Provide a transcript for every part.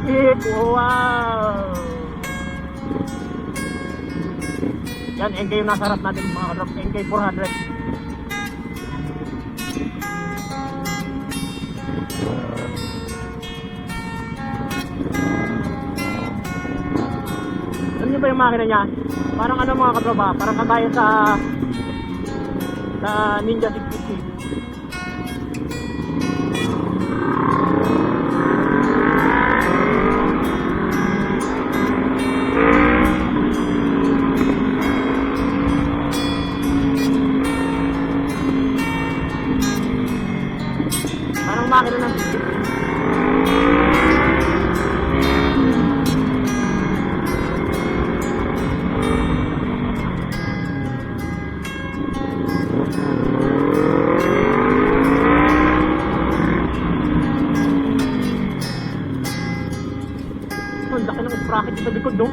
Jeep! Wow! Yan, NK yung nasa harap natin mga katrop. NK 400. Alam niyo ba yung makina niya? Parang ano mga katrop ba? Parang kagaya sa Ninja 650. Parang makina ng 650. Ang laki ng sprocket sa likod, no?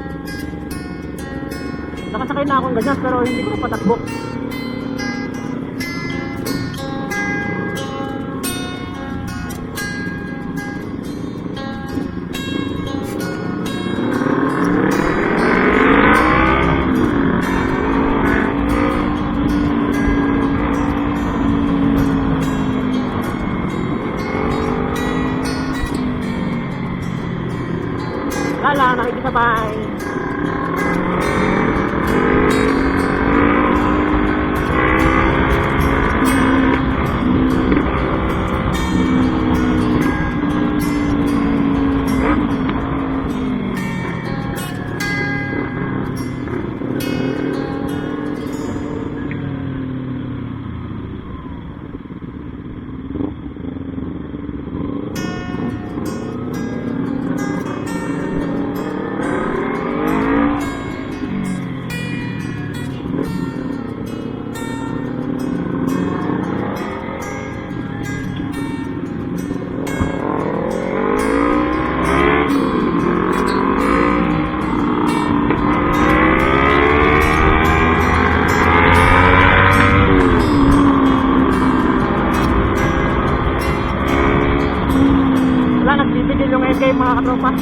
Nakasakay na akong ganyan pero hindi ko na patakbo. Lala, nakikisabay. Nagbibigil yung MK mga katropa.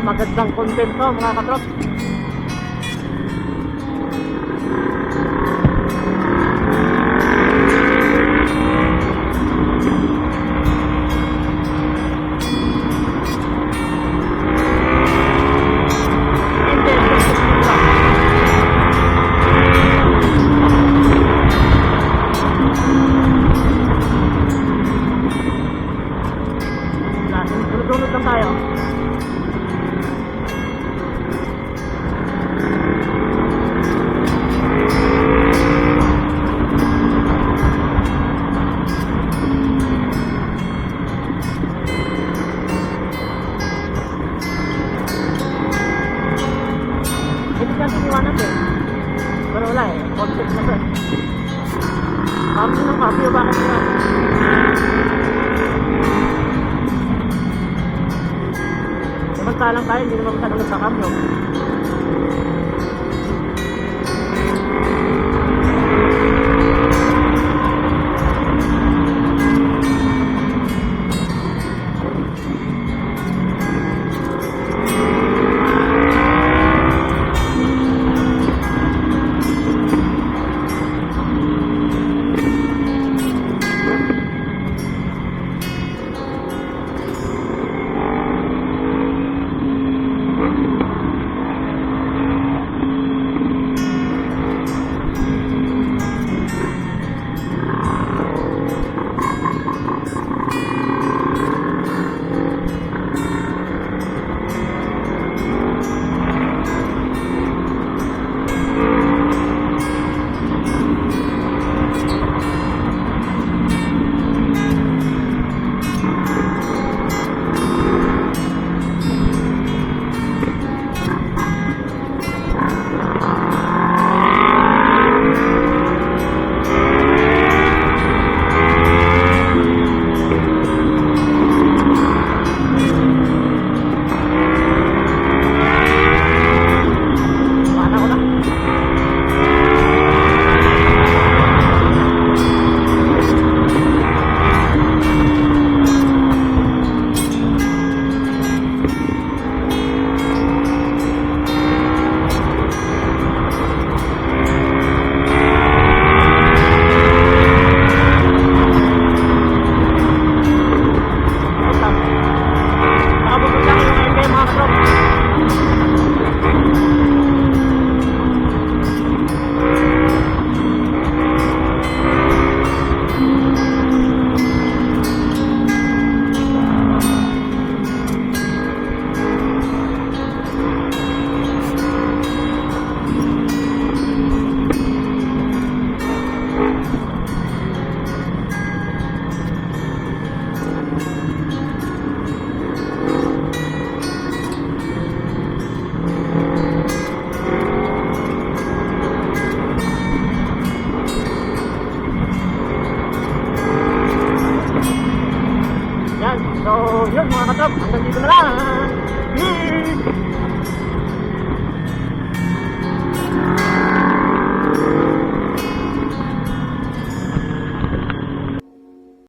Magandang content to mga katrop. Sunod lang tayo. Hindi ka siniwanag eh. Pero wala eh. Concept na to eh. Kami ng kapi o bakit nga? Samantalang tayo, hindi naman masyadong sa kamyo. So, yun mga katrop, hanggang dito na lang. Peace!